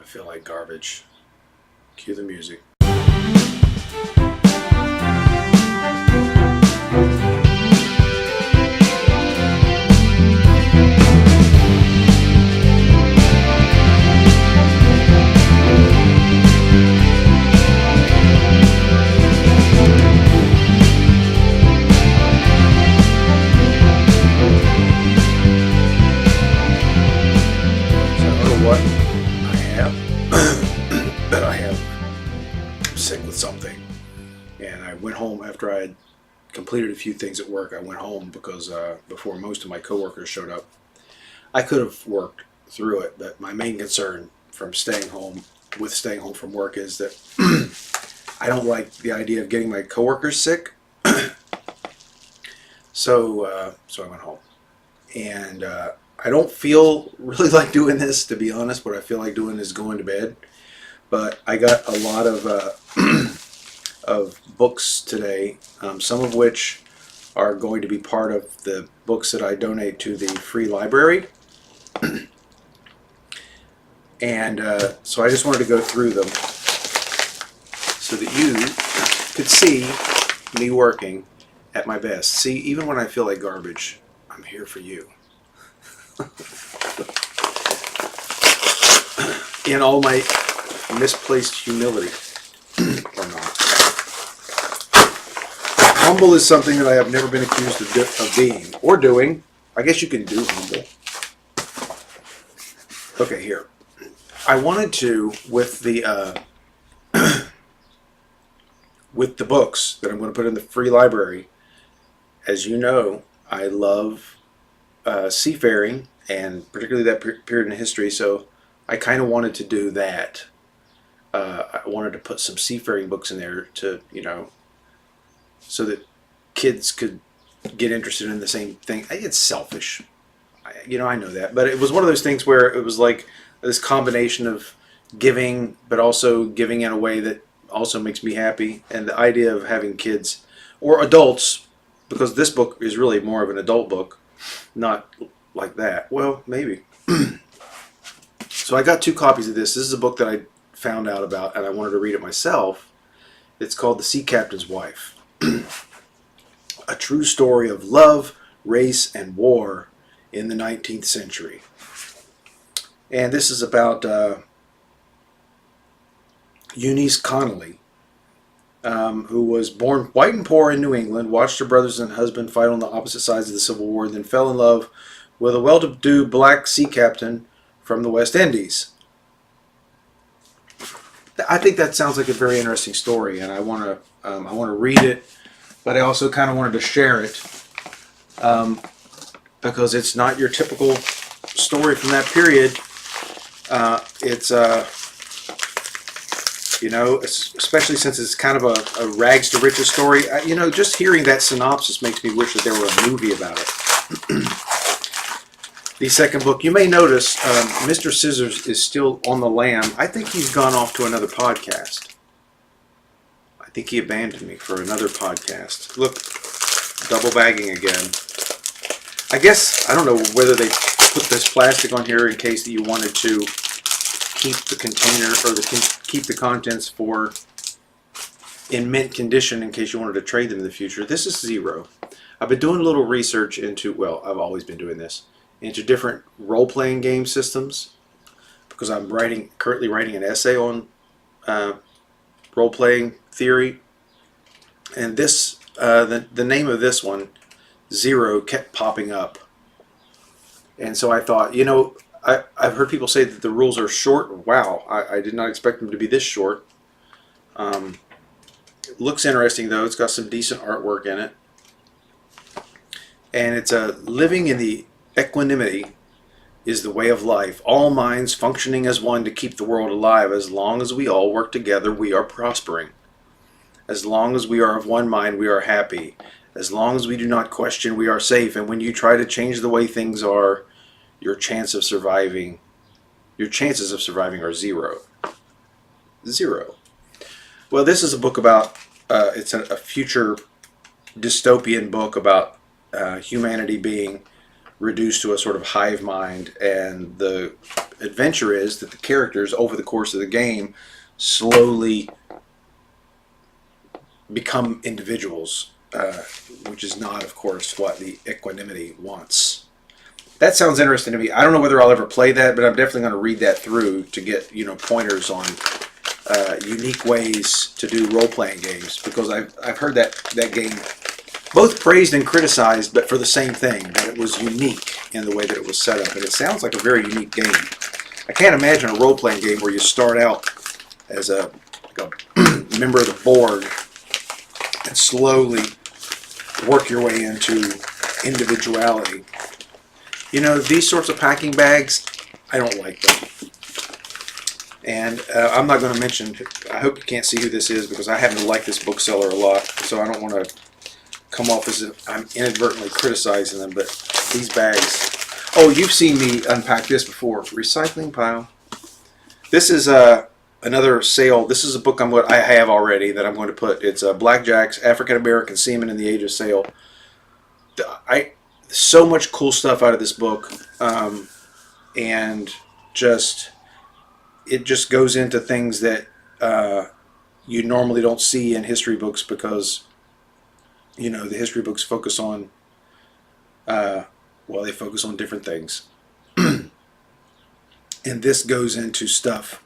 I feel like garbage. Cue the music. What I have that I'm sick with something, and I went home after I had completed a few things at work. I went home because before most of my coworkers showed up. I could have worked through it, but my main concern from staying home from work is that I don't like the idea of getting my coworkers sick. So I went home, and I don't feel really like doing this, to be honest. What I feel like doing is going to bed. But I got a lot of of books today, some of which are going to be part of the books that I donate to the free library. And so I just wanted to go through them so that you could see me working at my best. See, even when I feel like garbage, I'm here for you. In all my misplaced humility, or not. Humble is something that I have never been accused of being or doing. I guess you can do humble. Okay, here. I wanted to, with the with the books that I'm going to put in the free library. As you know, I love seafaring, and particularly that period in history, so I kind of wanted to do that. I wanted to put some seafaring books in there to, so that kids could get interested in the same thing. It's selfish. I know that, but it was one of those things where it was like this combination of giving, but also giving in a way that also makes me happy, and the idea of having kids or adults, because this book is really more of an adult book, not like that. Well, maybe. So I got 2 copies of this. This is a book that I found out about, and I wanted to read it myself. It's called The Sea Captain's Wife. A true story of love, race, and war in the 19th century. And this is about Eunice Connolly, who was born white and poor in New England, watched her brothers and husband fight on the opposite sides of the Civil War, then fell in love with a well-to-do black sea captain from the West Indies. I think that sounds like a very interesting story, and I want to read it, but I also kind of wanted to share it because it's not your typical story from that period. It's especially since it's kind of a rags to riches story. Just hearing that synopsis makes me wish that there were a movie about it. The second book, you may notice Mr. Scissors is still on the lam. I think he's gone off to another podcast. I think he abandoned me for another podcast. Look, double bagging again. I guess, I don't know whether they put this plastic on here in case that you wanted to keep the container or keep the contents in mint condition in case you wanted to trade them in the future. This is zero. I've been doing a little research into, well, I've always been doing this, into different role-playing game systems, because I'm currently writing an essay on role-playing theory, and this the name of this one, Zero, kept popping up, and so I thought, I've heard people say that the rules are short. Wow, I did not expect them to be this short. It looks interesting though. It's got some decent artwork in it, and it's living in the equanimity is the way of life. All minds functioning as one to keep the world alive. As long as we all work together, we are prospering. As long as we are of one mind, we are happy. As long as we do not question, we are safe. And when you try to change the way things are, your chances of surviving are zero. Zero. Well, this is a book about, it's a future dystopian book about humanity being reduced to a sort of hive mind, and the adventure is that the characters over the course of the game slowly become individuals, which is not, of course, what the equanimity wants. That sounds interesting to me. I don't know whether I'll ever play that, but I'm definitely going to read that through to get pointers on unique ways to do role-playing games, because I've heard that game both praised and criticized, but for the same thing, that it was unique in the way that it was set up, and it sounds like a very unique game. I can't imagine a role-playing game where you start out as a member of the board and slowly work your way into individuality. These sorts of packing bags, I don't like them. And I'm not going to mention, I hope you can't see who this is, because I happen to like this bookseller a lot, so I don't want to come off as if I'm inadvertently criticizing them, but these bags, oh, you've seen me unpack this before. Recycling pile. This is another sale. This is a book I have already that I'm going to put. It's Blackjack's African American Seamen in the Age of Sail. So much cool stuff out of this book, and it just goes into things that you normally don't see in history books, because the history books focus on they focus on different things. And this goes into stuff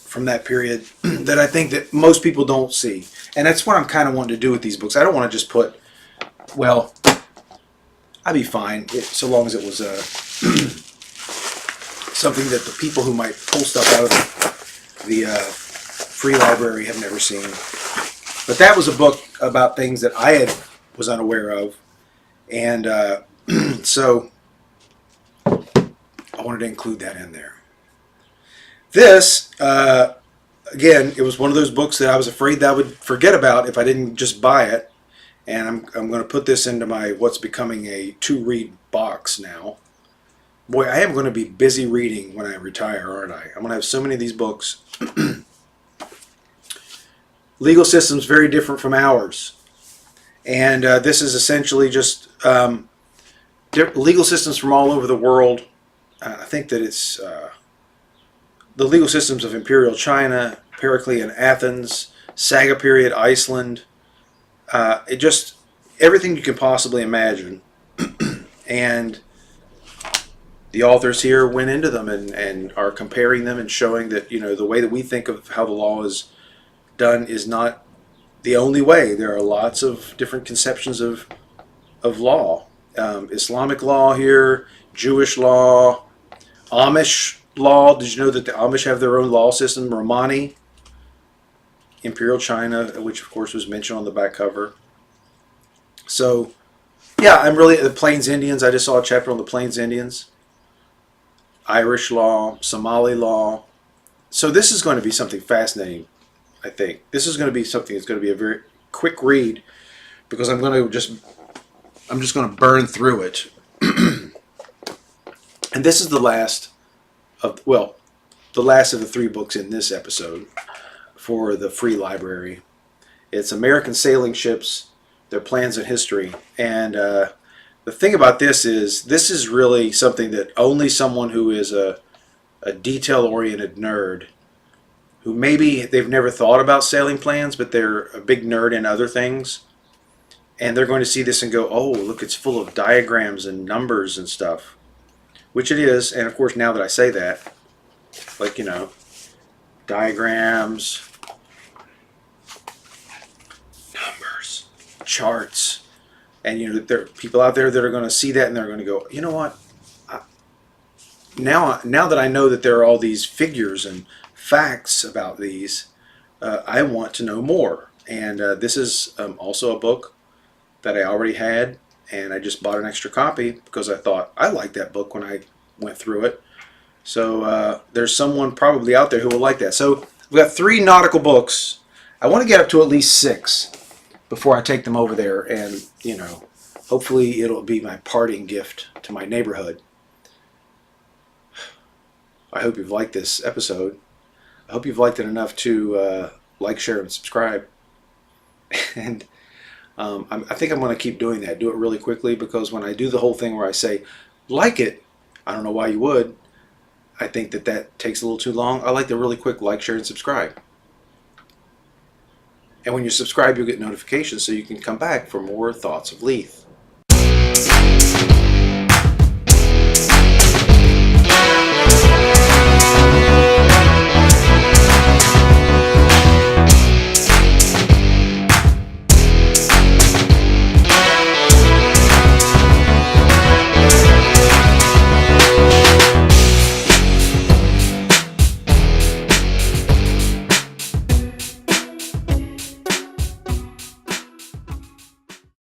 from that period that I think that most people don't see. And that's what I'm kind of wanting to do with these books. I don't want to just put, well, I'd be fine so long as it was something that the people who might pull stuff out of the free library have never seen. But that was a book about things that I was unaware of, and so I wanted to include that in there. This, again, it was one of those books that I was afraid that I would forget about if I didn't just buy it, and I'm going to put this into my what's becoming a to-read box now. Boy, I am going to be busy reading when I retire, aren't I? I'm going to have so many of these books. Legal systems very different from ours. And this is essentially just legal systems from all over the world. I think that it's the legal systems of Imperial China, Periclean Athens, Saga period Iceland. It just, everything you can possibly imagine. And the authors here went into them and are comparing them and showing that, the way that we think of how the law is done is not the only way. There are lots of different conceptions of law. Islamic law here, Jewish law, Amish law. Did you know that the Amish have their own law system? Romani, Imperial China, which of course was mentioned on the back cover. So, yeah, I'm really, the Plains Indians, I just saw a chapter on the Plains Indians. Irish law, Somali law. So this is going to be something fascinating, I think. This is going to be something that's going to be a very quick read, because I'm just going to burn through it. And this is the last of the 3 books in this episode for the free library. It's American Sailing Ships, Their Plans and History. And the thing about this is really something that only someone who is a detail-oriented nerd, who maybe they've never thought about sailing plans, but they're a big nerd in other things, and they're going to see this and go, oh, look, it's full of diagrams and numbers and stuff, which it is. And of course, now that I say that, like, diagrams, numbers, charts, and there are people out there that are going to see that and they're going to go, you know what, now that I know that there are all these figures and facts about these, I want to know more. And this is also a book that I already had, and I just bought an extra copy because I thought I liked that book when I went through it. So there's someone probably out there who will like that. So we've got 3 nautical books. I want to get up to at least 6 before I take them over there, and hopefully it'll be my parting gift to my neighborhood. I hope you've liked this episode. I hope you've liked it enough to like, share, and subscribe. And I think I'm going to keep doing that. Do it really quickly, because when I do the whole thing where I say, like it, I don't know why you would. I think that that takes a little too long. I like the really quick like, share, and subscribe. And when you subscribe, you'll get notifications so you can come back for more Thoughts of Leith.